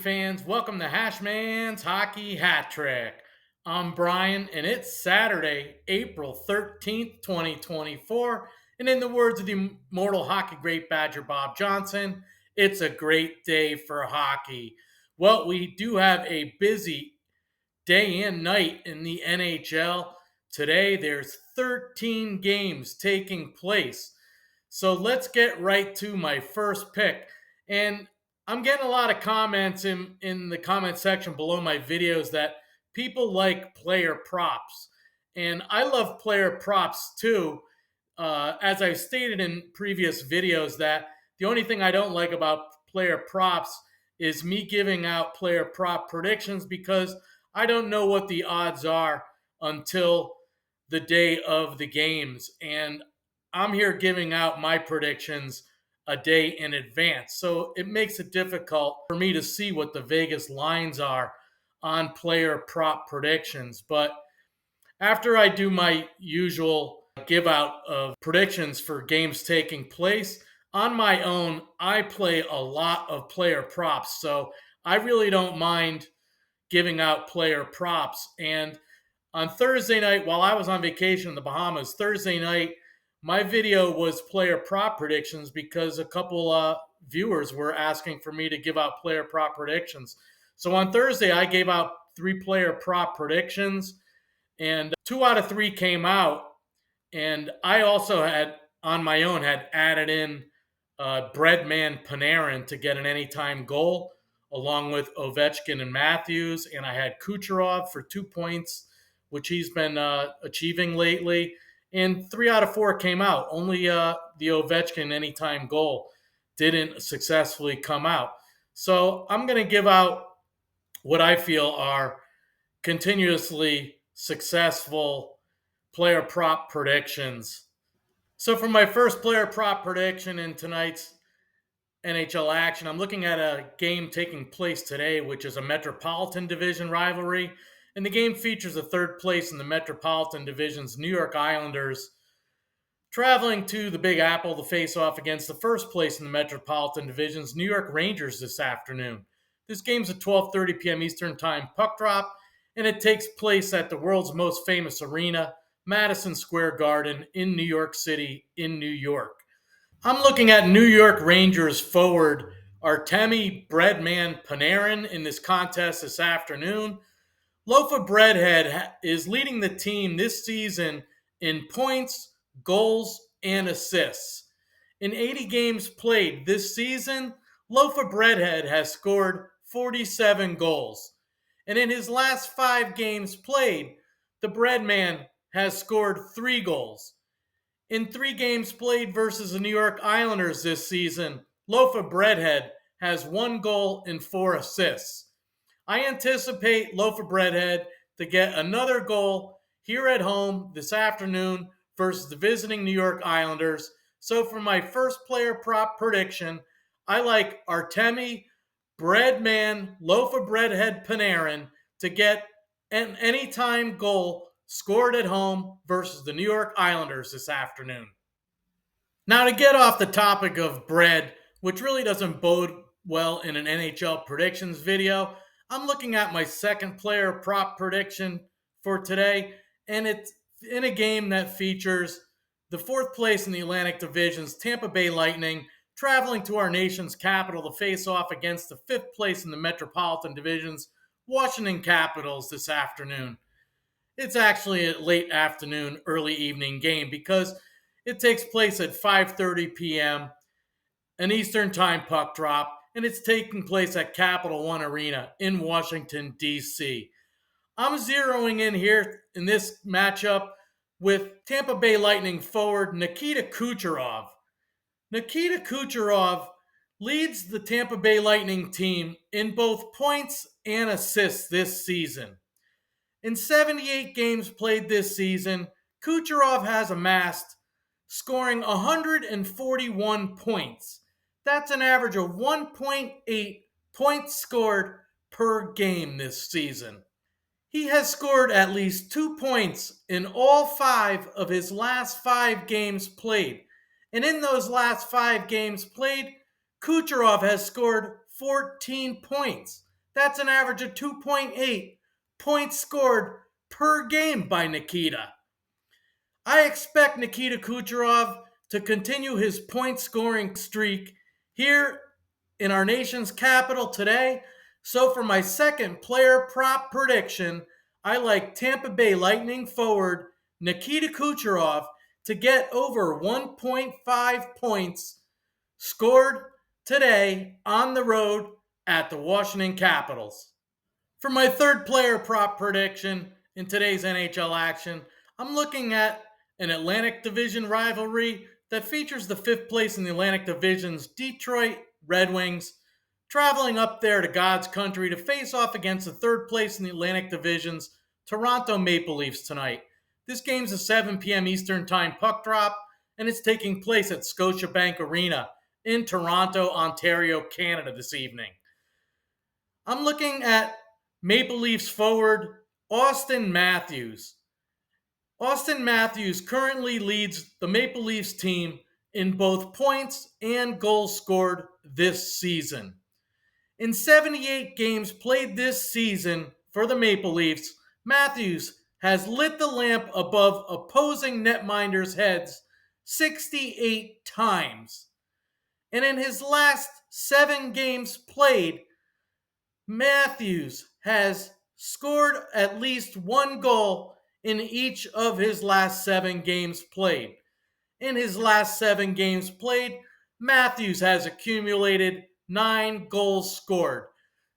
fans. Welcome to Hashmans Hockey Hattrick. I'm Brian, and it's Saturday, April 13th, 2024. And in the words of the immortal hockey great Badger Bob Johnson, it's a great day for hockey. Well, we do have a busy day and night in the NHL. Today, there's 13 games taking place. So let's get right to my first pick. And I'm getting a lot of comments in the comment section below my videos that people like player props. And I love player props too. As I've stated in previous videos, that the only thing I don't like about player props is me giving out player prop predictions because I don't know what the odds are until the day of the games. And I'm here giving out my predictions a day in advance. So it makes it difficult for me to see what the Vegas lines are on player prop predictions. But after I do my usual give out of predictions for games taking place, on my own, I play a lot of player props. So I really don't mind giving out player props. And on Thursday night, while I was on vacation in the Bahamas, Thursday night, my video was player prop predictions because a couple viewers were asking for me to give out player prop predictions. So on Thursday, I gave out 3 player prop predictions, and 2 out of 3 came out. And I also had, on my own, had added in Breadman Panarin to get an anytime goal, along with Ovechkin and Matthews. And I had Kucherov for 2 points, which he's been achieving lately. And 3 out of 4 came out. Only the Ovechkin anytime goal didn't successfully come out. So I'm going to give out what I feel are continuously successful player prop predictions. So for my first player prop prediction in tonight's NHL action, I'm looking at a game taking place today, which is a Metropolitan Division rivalry. And the game features the third place in the Metropolitan Division's New York Islanders traveling to the Big Apple to face off against the first place in the Metropolitan Division's New York Rangers this afternoon. This game's a 12:30 p.m. Eastern Time puck drop, and it takes place at the world's most famous arena, Madison Square Garden in New York City, in New York. I'm looking at New York Rangers forward Artemi Breadman Panarin in this contest this afternoon. Loaf of Breadhead is leading the team this season in points, goals, and assists. In 80 games played this season, Loaf of Breadhead has scored 47 goals. And in his last 5 games played, the Breadman has scored 3 goals. In 3 games played versus the New York Islanders this season, Loaf of Breadhead has 1 goal and 4 assists. I anticipate Loaf of Breadhead to get another goal here at home this afternoon versus the visiting New York Islanders. So for my first player prop prediction, I like Artemi Breadman Loaf of Breadhead Panarin to get an anytime goal scored at home versus the New York Islanders this afternoon. Now, to get off the topic of bread, which really doesn't bode well in an NHL predictions video, I'm looking at my second player prop prediction for today, and it's in a game that features the 4th place in the Atlantic Division's Tampa Bay Lightning traveling to our nation's capital to face off against the 5th place in the Metropolitan Division's Washington Capitals this afternoon. It's actually a late afternoon, early evening game because it takes place at 5:30 p.m., an Eastern Time puck drop, and it's taking place at Capital One Arena in Washington, D.C. I'm zeroing in here in this matchup with Tampa Bay Lightning forward Nikita Kucherov. Nikita Kucherov leads the Tampa Bay Lightning team in both points and assists this season. In 78 games played this season, Kucherov has amassed scoring 141 points. That's an average of 1.8 points scored per game this season. He has scored at least 2 points in all 5 of his last 5 games played. And in those last 5 games played, Kucherov has scored 14 points. That's an average of 2.8 points scored per game by Nikita. I expect Nikita Kucherov to continue his point scoring streak here in our nation's capital today. So for my second player prop prediction, I like Tampa Bay Lightning forward Nikita Kucherov to get over 1.5 points scored today on the road at the Washington Capitals. For my third player prop prediction in today's NHL action, I'm looking at an Atlantic Division rivalry that features the fifth place in the Atlantic Division's Detroit Red Wings traveling up there to God's country to face off against the third place in the Atlantic Division's Toronto Maple Leafs tonight. This game's a 7 p.m. Eastern Time puck drop, and it's taking place at Scotiabank Arena in Toronto, Ontario, Canada this evening. I'm looking at Maple Leafs forward Austin Matthews. Austin Matthews currently leads the Maple Leafs team in both points and goals scored this season. In 78 games played this season for the Maple Leafs, Matthews has lit the lamp above opposing netminders' heads 68 times. And in his last 7 games played, Matthews has scored at least 1 goal in each of his last 7 games played. In his last 7 games played, Matthews has accumulated 9 goals scored.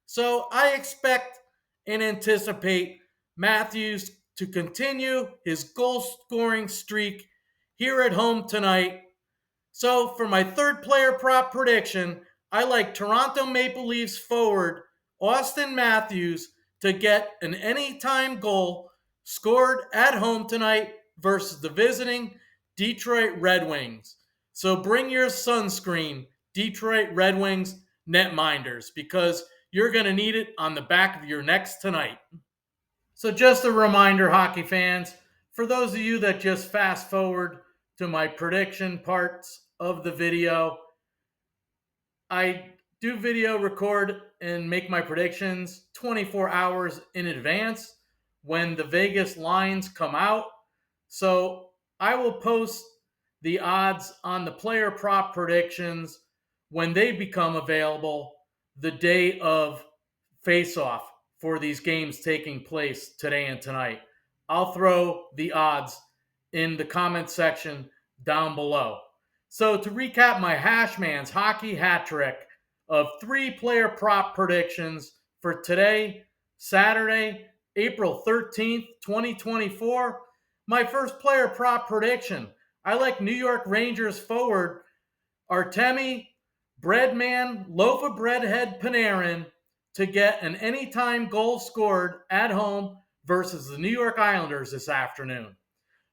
So I expect and anticipate Matthews to continue his goal scoring streak here at home tonight. So for my third player prop prediction, I like Toronto Maple Leafs forward Austin Matthews to get an anytime goal scored at home tonight versus the visiting Detroit Red Wings. So bring your sunscreen, Detroit Red Wings netminders, because you're going to need it on the back of your necks tonight. So just a reminder, hockey fans, for those of you that just fast forward to my prediction parts of the video, I do video record and make my predictions 24 hours in advance when the Vegas lines come out. So I will post the odds on the player prop predictions when they become available the day of face-off for these games taking place today and tonight. I'll throw the odds in the comment section down below. So to recap my Hashmans Hockey Hattrick of 3 player prop predictions for today, Saturday, April 13th, 2024. My first player prop prediction, I like New York Rangers forward Artemi Breadman Loaf of Breadhead Panarin to get an anytime goal scored at home versus the New York Islanders this afternoon.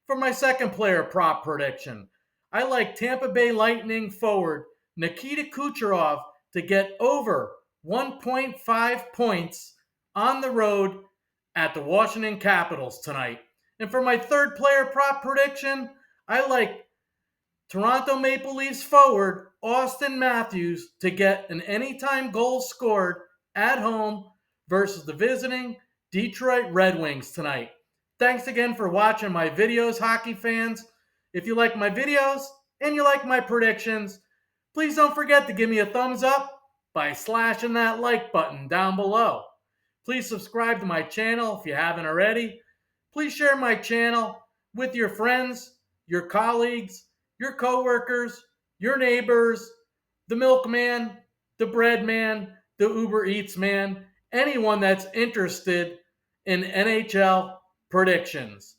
For my second player prop prediction, I like Tampa Bay Lightning forward Nikita Kucherov to get over 1.5 points on the road at the Washington Capitals tonight. And for my third player prop prediction, I like Toronto Maple Leafs forward Austin Matthews to get an anytime goal scored at home versus the visiting Detroit Red Wings tonight. Thanks again for watching my videos, hockey fans. If you like my videos and you like my predictions, please don't forget to give me a thumbs up by slashing that like button down below. Please subscribe to my channel if you haven't already. Please share my channel with your friends, your colleagues, your coworkers, your neighbors, the milkman, the bread man, the Uber Eats man, anyone that's interested in NHL predictions.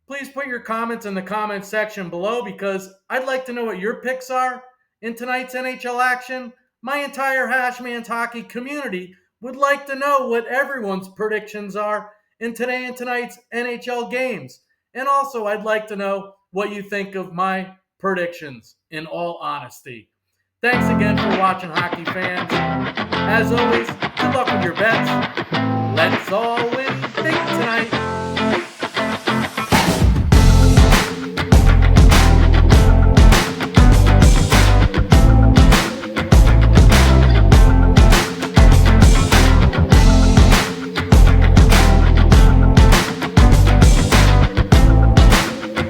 Please put your comments in the comment section below because I'd like to know what your picks are in tonight's NHL action. My entire Hashmans hockey community would like to know what everyone's predictions are in today and tonight's NHL games. And also, I'd like to know what you think of my predictions, in all honesty. Thanks again for watching, hockey fans. As always, good luck with your bets. Let's all win big tonight.